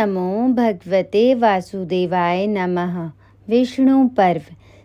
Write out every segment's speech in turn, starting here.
नमो भगवते वासुदेवाय नमः। विष्णु पर्व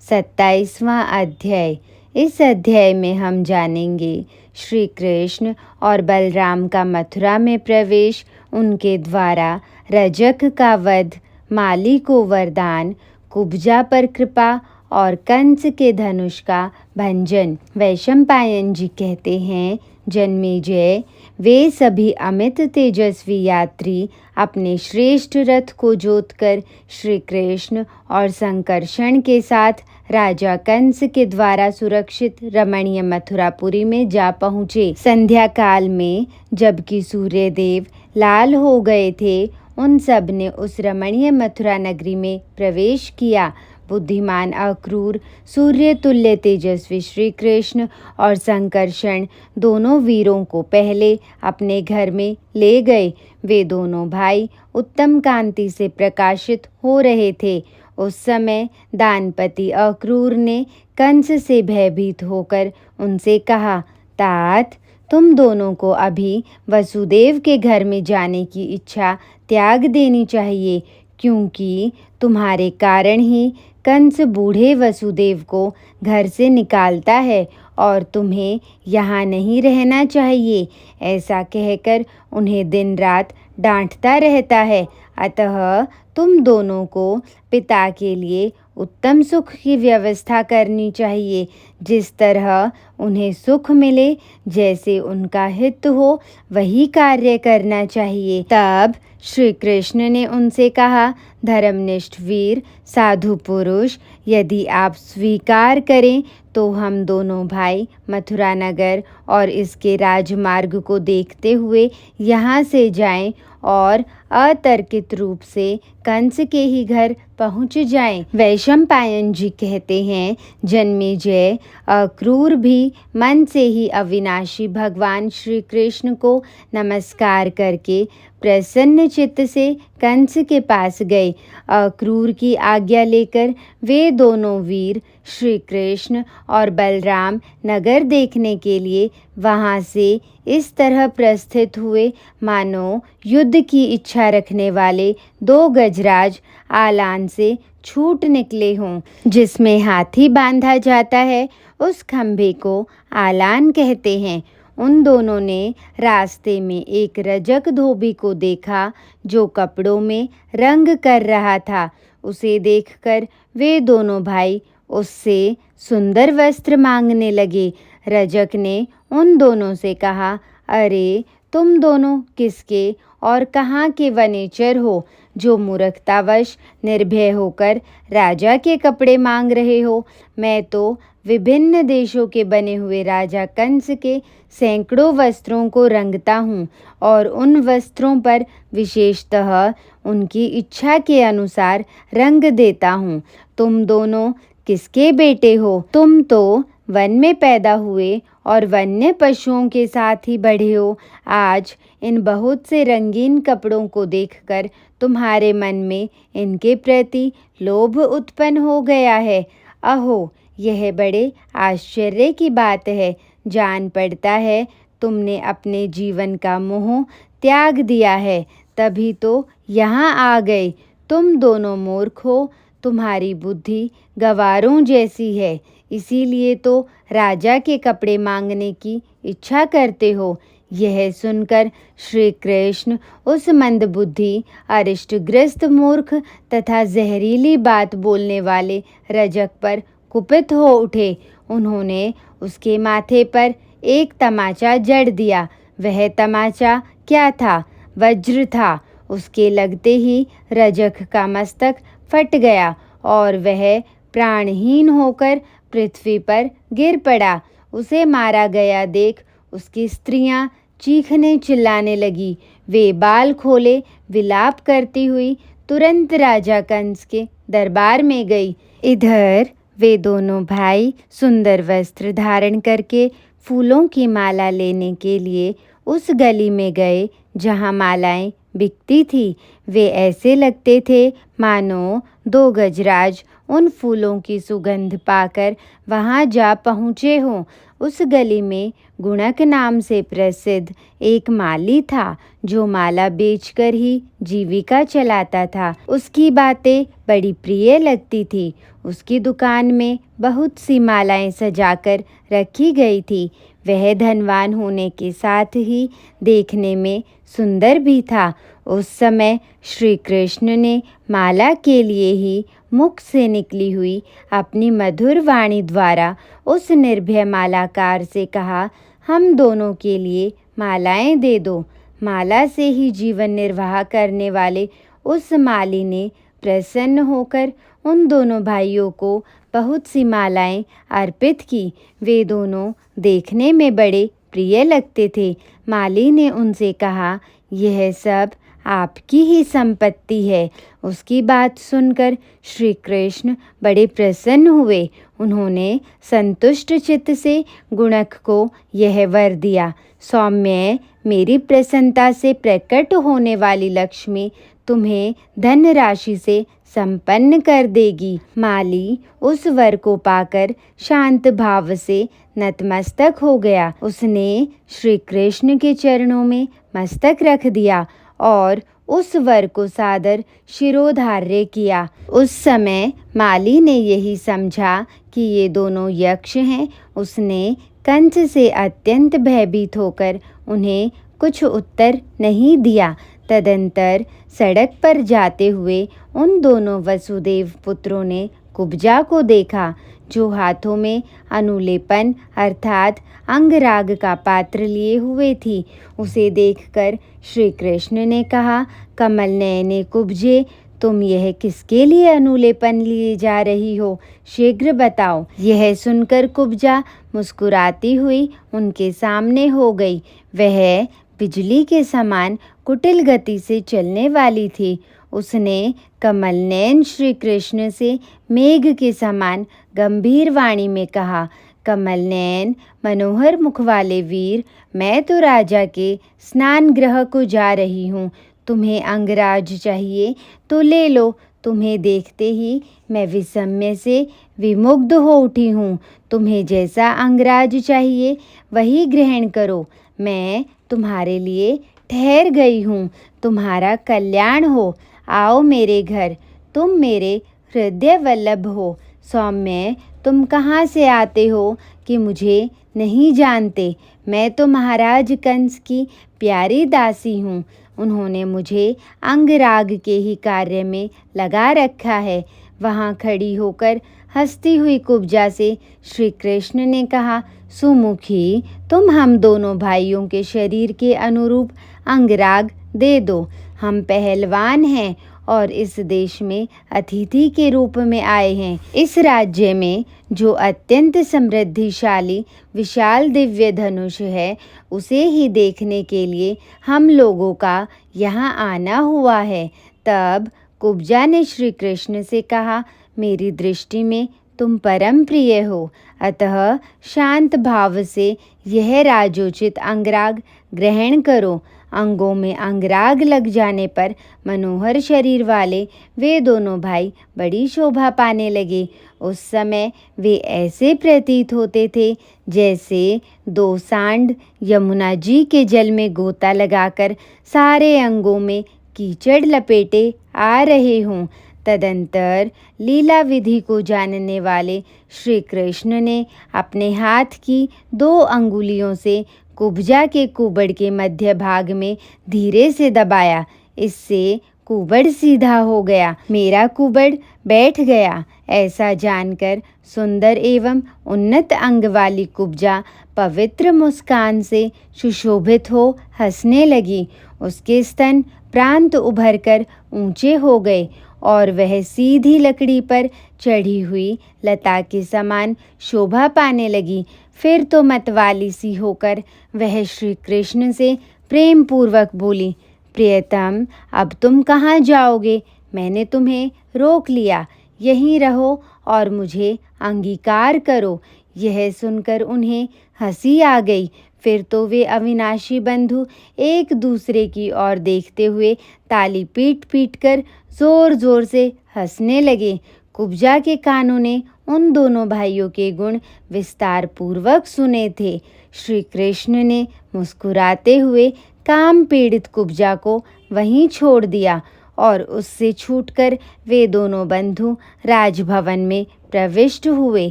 27वां अध्याय। इस अध्याय में हम जानेंगे श्री कृष्ण और बलराम का मथुरा में प्रवेश, उनके द्वारा रजक का वध, माली को वरदान, कुब्जा पर कृपा और कंस के धनुष का भंजन। वैशंपायन जी कहते हैं, जन्मेजय, वे सभी अमित तेजस्वी यात्री अपने श्रेष्ठ रथ को जोतकर श्री कृष्ण और संकर्षण के साथ राजा कंस के द्वारा सुरक्षित रमणीय मथुरापुरी में जा पहुँचे। संध्या काल में जबकि सूर्यदेव लाल हो गए थे, उन सब ने उस रमणीय मथुरा नगरी में प्रवेश किया। बुद्धिमान अक्रूर, सूर्य तुल्य तेजस्वी श्री कृष्ण और संकर्षण दोनों वीरों को पहले अपने घर में ले गए। वे दोनों भाई उत्तम कांति से प्रकाशित हो रहे थे। उस समय दानपति अक्रूर ने कंस से भयभीत होकर उनसे कहा, तात, तुम दोनों को अभी वसुदेव के घर में जाने की इच्छा त्याग देनी चाहिए, क्योंकि तुम्हारे कारण ही कंस बूढ़े वसुदेव को घर से निकालता है और तुम्हें यहाँ नहीं रहना चाहिए। ऐसा कहकर उन्हें दिन रात डांटता रहता है। अतः तुम दोनों को पिता के लिए उत्तम सुख की व्यवस्था करनी चाहिए। जिस तरह उन्हें सुख मिले, जैसे उनका हित हो, वही कार्य करना चाहिए। तब श्री कृष्ण ने उनसे कहा, धर्मनिष्ठ वीर साधु पुरुष, यदि आप स्वीकार करें तो हम दोनों भाई मथुरा नगर और इसके राजमार्ग को देखते हुए यहाँ से जाएं और अतर्कित रूप से कंस के ही घर पहुँच जाएं। वैशंपायन जी कहते हैं, जन्मेजय, अक्रूर भी मन से ही अविनाशी भगवान श्री कृष्ण को नमस्कार करके प्रसन्न चित्त से कंस के पास गए। अक्रूर की आज्ञा लेकर वे दोनों वीर श्री कृष्ण और बलराम नगर देखने के लिए वहाँ से इस तरह प्रस्थित हुए मानो युद्ध की इच्छा रखने वाले दो गजराज आलान से छूट निकले हों। जिसमें हाथी बांधा जाता है, उस खंभे को आलान कहते हैं। उन दोनों ने रास्ते में एक रजक धोबी को देखा जो कपड़ों में रंग कर रहा था। उसे देखकर वे दोनों भाई उससे सुंदर वस्त्र मांगने लगे। रजक ने उन दोनों से कहा, अरे, तुम दोनों किसके और कहाँ के वनेचर हो, जो मूर्खतावश निर्भय होकर राजा के कपड़े मांग रहे हो? मैं तो विभिन्न देशों के बने हुए राजा कंस के सैकड़ों वस्त्रों को रंगता हूँ और उन वस्त्रों पर विशेषतः उनकी इच्छा के अनुसार रंग देता हूँ। तुम दोनों किसके बेटे हो? तुम तो वन में पैदा हुए और वन्य पशुओं के साथ ही बढ़े हो। आज इन बहुत से रंगीन कपड़ों को देखकर तुम्हारे मन में इनके प्रति लोभ उत्पन्न हो गया है। अहो, यह बड़े आश्चर्य की बात है। जान पड़ता है तुमने अपने जीवन का मोह त्याग दिया है, तभी तो यहाँ आ गए। तुम दोनों मूर्ख हो, तुम्हारी बुद्धि गवारों जैसी है, इसीलिए तो राजा के कपड़े मांगने की इच्छा करते हो। यह सुनकर श्री कृष्ण उस मंदबुद्धि, अरिष्टग्रस्त मूर्ख तथा जहरीली बात बोलने वाले रजक पर कुपित हो उठे। उन्होंने उसके माथे पर एक तमाचा जड़ दिया। वह तमाचा क्या था? वज्र था। उसके लगते ही रजक का मस्तक फट गया और वह प्राणहीन होकर पृथ्वी पर गिर पड़ा। उसे मारा गया देख उसकी स्त्रियां चीखने चिल्लाने लगी। वे बाल खोले विलाप करती हुई तुरंत राजा कंस के दरबार में गई। इधर वे दोनों भाई सुंदर वस्त्र धारण करके फूलों की माला लेने के लिए उस गली में गए जहाँ मालाएं बिकती थी। वे ऐसे लगते थे मानो दो गजराज उन फूलों की सुगंध पाकर वहाँ जा पहुँचे हों। उस गली में गुणक नाम से प्रसिद्ध एक माली था जो माला बेचकर ही जीविका चलाता था। उसकी बातें बड़ी प्रिय लगती थी। उसकी दुकान में बहुत सी मालाएं सजाकर रखी गई थी। वह धनवान होने के साथ ही देखने में सुंदर भी था। उस समय श्री कृष्ण ने माला के लिए ही मुख से निकली हुई अपनी मधुर वाणी द्वारा उस निर्भय मालाकार से कहा, हम दोनों के लिए मालाएं दे दो। माला से ही जीवन निर्वाह करने वाले उस माली ने प्रसन्न होकर उन दोनों भाइयों को बहुत सी मालाएं अर्पित की। वे दोनों देखने में बड़े प्रिय लगते थे। माली ने उनसे कहा, यह सब आपकी ही संपत्ति है। उसकी बात सुनकर श्री कृष्ण बड़े प्रसन्न हुए। उन्होंने संतुष्ट चित्त से गुणक को यह वर दिया, सौम्य, मेरी प्रसन्नता से प्रकट होने वाली लक्ष्मी तुम्हें धन राशि से संपन्न कर देगी। माली उस वर को पाकर शांत भाव से नतमस्तक हो गया। उसने श्री कृष्ण के चरणों में मस्तक रख दिया और उस वर को सादर शिरोधार्य किया। उस समय माली ने यही समझा कि ये दोनों यक्ष हैं। उसने कंस से अत्यंत भयभीत होकर उन्हें कुछ उत्तर नहीं दिया। तदंतर सड़क पर जाते हुए उन दोनों वसुदेव पुत्रों ने कुब्जा को देखा, जो हाथों में अनुलेपन अर्थात अंगराग का पात्र लिए हुए थी। उसे देखकर श्री कृष्ण ने कहा, कमल नयने कुब्जे, तुम यह किसके लिए अनुलेपन लिए जा रही हो? शीघ्र बताओ। यह सुनकर कुब्जा मुस्कुराती हुई उनके सामने हो गई। वह बिजली के समान कुटिल गति से चलने वाली थी। उसने कमल नयन श्री कृष्ण से मेघ के समान गंभीर वाणी में कहा, कमल नयन मनोहर मुख वाले वीर, मैं तो राजा के स्नान गृह को जा रही हूँ। तुम्हें अंगराज चाहिए तो ले लो। तुम्हें देखते ही मैं विस्मय से विमुग्ध हो उठी हूँ। तुम्हें जैसा अंगराज चाहिए वही ग्रहण करो। मैं तुम्हारे लिए ठहर गई हूँ। तुम्हारा कल्याण हो। आओ मेरे घर। तुम मेरे हृदय वल्लभ हो। सौम्य, तुम कहाँ से आते हो कि मुझे नहीं जानते? मैं तो महाराज कंस की प्यारी दासी हूँ। उन्होंने मुझे अंगराग के ही कार्य में लगा रखा है। वहाँ खड़ी होकर हंसती हुई कुब्जा से श्री कृष्ण ने कहा, सुमुखी, तुम हम दोनों भाइयों के शरीर के अनुरूप अंगराग दे दो। हम पहलवान हैं और इस देश में अतिथि के रूप में आए हैं। इस राज्य में जो अत्यंत समृद्धिशाली विशाल दिव्य धनुष है, उसे ही देखने के लिए हम लोगों का यहाँ आना हुआ है। तब कुब्जा ने श्री कृष्ण से कहा, मेरी दृष्टि में तुम परम प्रिय हो, अतः शांत भाव से यह राजोचित अंगराग ग्रहण करो। अंगों में अंगराग लग जाने पर मनोहर शरीर वाले वे दोनों भाई बड़ी शोभा पाने लगे। उस समय वे ऐसे प्रतीत होते थे जैसे दो सांड यमुना जी के जल में गोता लगाकर सारे अंगों में कीचड़ लपेटे आ रहे हों। तदंतर लीला विधि को जानने वाले श्री कृष्ण ने अपने हाथ की 2 अंगुलियों से कुब्जा के कुबड़ के मध्य भाग में धीरे से दबाया। इससे कुबड़ सीधा हो गया। मेरा कुबड़ बैठ गया। ऐसा जानकर सुंदर एवं उन्नत अंग वाली कुब्जा पवित्र मुस्कान से सुशोभित हो हंसने लगी। उसके स्तन प्रांत उभर कर ऊंचे हो गए और वह सीधी लकड़ी पर चढ़ी हुई लता के समान शोभा पाने लगी। फिर तो मतवाली सी होकर वह श्री कृष्ण से प्रेम पूर्वक बोली, प्रियतम, अब तुम कहाँ जाओगे? मैंने तुम्हें रोक लिया। यहीं रहो और मुझे अंगीकार करो। यह सुनकर उन्हें हंसी आ गई। फिर तो वे अविनाशी बंधु एक दूसरे की ओर देखते हुए ताली पीट पीट कर जोर जोर से हंसने लगे। कुब्जा के कानों ने उन दोनों भाइयों के गुण विस्तार पूर्वक सुने थे। श्री कृष्ण ने मुस्कुराते हुए काम पीड़ित कुब्जा को वहीं छोड़ दिया और उससे छूटकर वे दोनों बंधु राजभवन में प्रविष्ट हुए।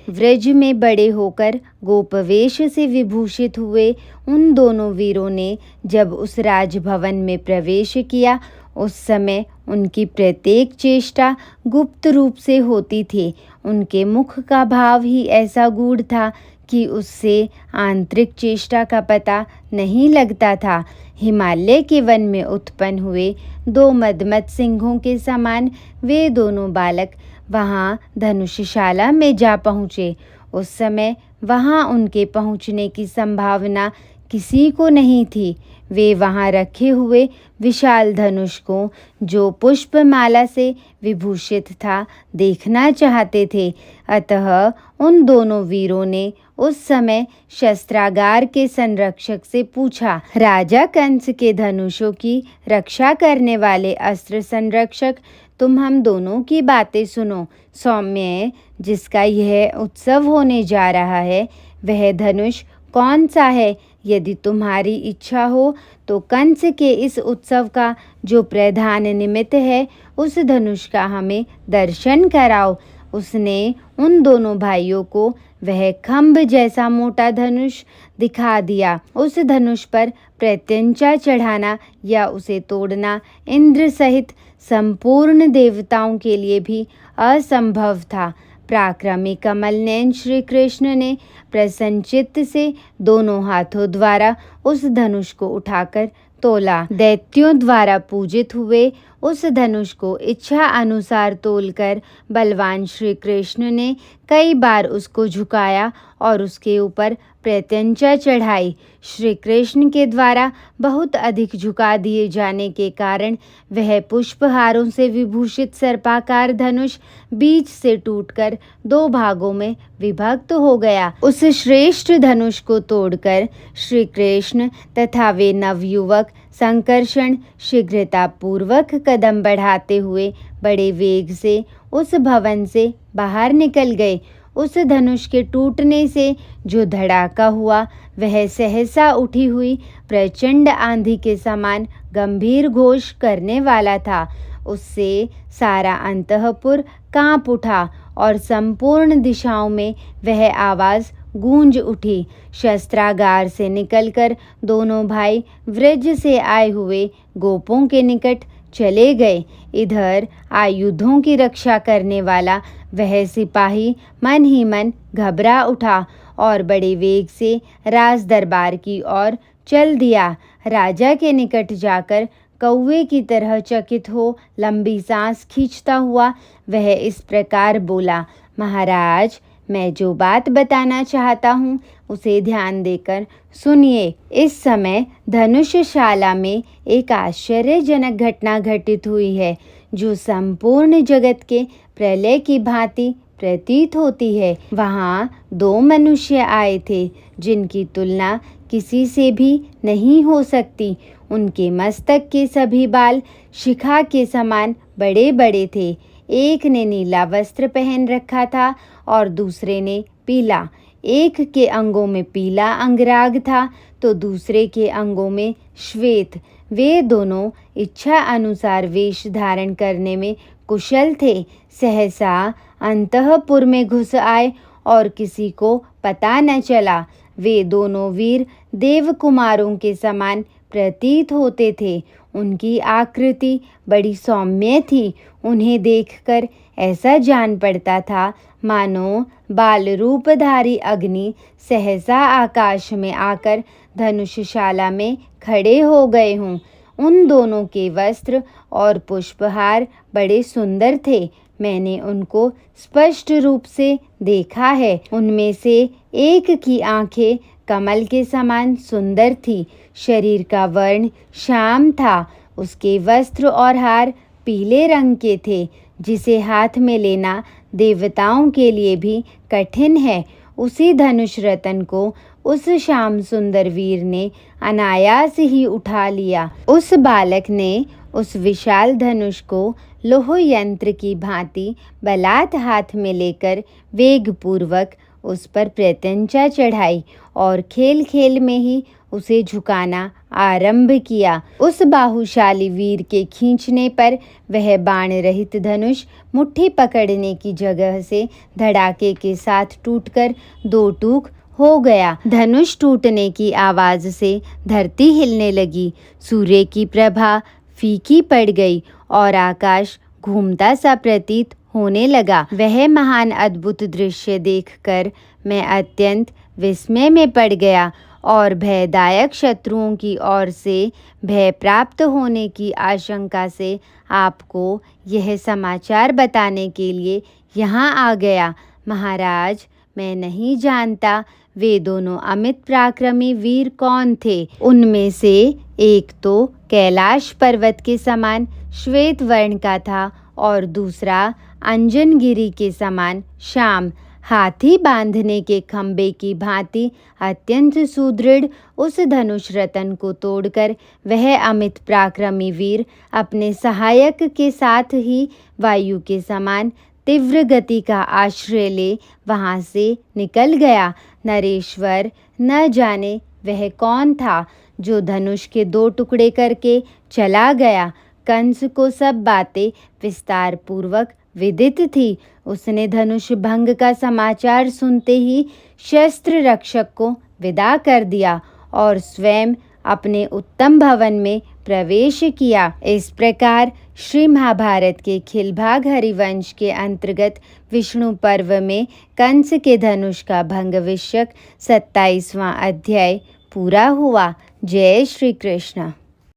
व्रज में बड़े होकर गोपवेश से विभूषित हुए उन दोनों वीरों ने जब उस राजभवन में प्रवेश किया, उस समय उनकी प्रत्येक चेष्टा गुप्त रूप से होती थी। उनके मुख का भाव ही ऐसा गूढ़ था कि उससे आंतरिक चेष्टा का पता नहीं लगता था। हिमालय के वन में उत्पन्न हुए दो मदमत सिंहों के समान वे दोनों बालक वहाँ धनुषशाला में जा पहुँचे। उस समय वहाँ उनके पहुँचने की संभावना किसी को नहीं थी। वे वहाँ रखे हुए विशाल धनुष को, जो पुष्पमाला से विभूषित था, देखना चाहते थे। अतः उन दोनों वीरों ने उस समय शस्त्रागार के संरक्षक से पूछा, राजा कंस के धनुषों की रक्षा करने वाले अस्त्र संरक्षक, तुम हम दोनों की बातें सुनो। सौम्य, जिसका यह उत्सव होने जा रहा है, वह धनुष कौन सा है? यदि तुम्हारी इच्छा हो तो कंस के इस उत्सव का जो प्रधान निमित्त है, उस धनुष का हमें दर्शन कराओ। उसने उन दोनों भाइयों को वह खंभ जैसा मोटा धनुष दिखा दिया। उस धनुष पर प्रत्यंचा चढ़ाना या उसे तोड़ना इंद्र सहित संपूर्ण देवताओं के लिए भी असंभव था। पराक्रमी कमल नयन श्री कृष्ण ने प्रसन्नचित्त से दोनों हाथों द्वारा उस धनुष को उठाकर तोला। दैत्यों द्वारा पूजित हुए उस धनुष को इच्छा अनुसार तोलकर बलवान श्री कृष्ण ने कई बार उसको झुकाया और उसके ऊपर प्रत्यंचा चढ़ाई। श्री कृष्ण के द्वारा बहुत अधिक झुका दिए जाने के कारण वह पुष्पहारों से विभूषित सर्पाकार धनुष बीच से टूटकर दो भागों में विभक्त हो गया। उस श्रेष्ठ धनुष को तोड़कर श्री कृष्ण तथा वे नवयुवक संकर्षण शीघ्रता पूर्वक कदम बढ़ाते हुए बड़े वेग से उस भवन से बाहर निकल गए। उस धनुष के टूटने से जो धड़ाका हुआ, वह सहसा उठी हुई प्रचंड आंधी के समान गंभीर घोष करने वाला था। उससे सारा अंतःपुर कांप उठा और संपूर्ण दिशाओं में वह आवाज़ गूंज उठी। शस्त्रागार से निकलकर दोनों भाई व्रज से आए हुए गोपों के निकट चले गए। इधर आयुधों की रक्षा करने वाला वह सिपाही मन ही मन घबरा उठा और बड़े वेग से राज दरबार की ओर चल दिया। राजा के निकट जाकर कौवे की तरह चकित हो लंबी सांस खींचता हुआ वह इस प्रकार बोला, महाराज, मैं जो बात बताना चाहता हूँ उसे ध्यान देकर सुनिए। इस समय धनुषशाला में एक आश्चर्यजनक घटना घटित हुई है, जो संपूर्ण जगत के प्रलय की भांति प्रतीत होती है। वहाँ दो मनुष्य आए थे, जिनकी तुलना किसी से भी नहीं हो सकती। उनके मस्तक के सभी बाल शिखा के समान बड़े बड़े थे। एक ने नीला वस्त्र पहन रखा था और दूसरे ने पीला। एक के अंगों में पीला अंगराग था तो दूसरे के अंगों में श्वेत। वे दोनों इच्छा अनुसार वेश धारण करने में कुशल थे। सहसा अंतःपुर में घुस आए और किसी को पता न चला। वे दोनों वीर देवकुमारों के समान प्रतीत होते थे। उनकी आकृति बड़ी सौम्य थी। उन्हें देखकर ऐसा जान पड़ता था मानो बाल रूपधारी अग्नि सहसा आकाश में आकर धनुषशाला में खड़े हो गए हों। उन दोनों के वस्त्र और पुष्पहार बड़े सुंदर थे। मैंने उनको स्पष्ट रूप से देखा है। उनमें से एक की आंखें कमल के समान सुंदर थी। शरीर का वर्ण श्याम था। उसके वस्त्र और हार पीले रंग के थे, जिसे हाथ में लेना देवताओं के लिए भी कठिन है। उसी धनुष रतन को उस श्याम सुंदर वीर ने अनायास ही उठा लिया। उस बालक ने उस विशाल धनुष को लोह यंत्र की भांति बलात् हाथ में लेकर वेग पूर्वक उस पर प्रत्यंचा चढ़ाई और खेल खेल में ही उसे झुकाना आरंभ किया। उस बाहुशाली वीर के खींचने पर वह बाण रहित धनुष मुट्ठी पकड़ने की जगह से धड़ाके के साथ टूटकर दो टूक हो गया। धनुष टूटने की आवाज से धरती हिलने लगी, सूर्य की प्रभा फीकी पड़ गई और आकाश घूमता सा प्रतीत होने लगा। वह महान अद्भुत दृश्य देखकर मैं अत्यंत विस्मय में पड़ गया और भयदायक शत्रुओं की ओर से भय प्राप्त होने की आशंका से आपको यह समाचार बताने के लिए यहाँ आ गया। महाराज, मैं नहीं जानता वे दोनों अमित पराक्रमी वीर कौन थे। उनमें से एक तो कैलाश पर्वत के समान श्वेत वर्ण का था और दूसरा अंजनगिरी के समान श्याम, हाथी बांधने के खंबे की भांति अत्यंत सुदृढ़। उस धनुष रतन को तोड़कर वह अमित पराक्रमी वीर अपने सहायक के साथ ही वायु के समान तीव्र गति का आश्रय ले वहां से निकल गया। नरेश्वर, न जाने वह कौन था जो धनुष के दो टुकड़े करके चला गया। कंस को सब बातें विस्तार पूर्वक विदित थी। उसने धनुष भंग का समाचार सुनते ही शस्त्र रक्षक को विदा कर दिया और स्वयं अपने उत्तम भवन में प्रवेश किया। इस प्रकार श्री महाभारत के खिलभाग हरिवंश के अंतर्गत विष्णु पर्व में कंस के धनुष का भंग विषयक 27वां अध्याय पूरा हुआ। जय श्री कृष्ण।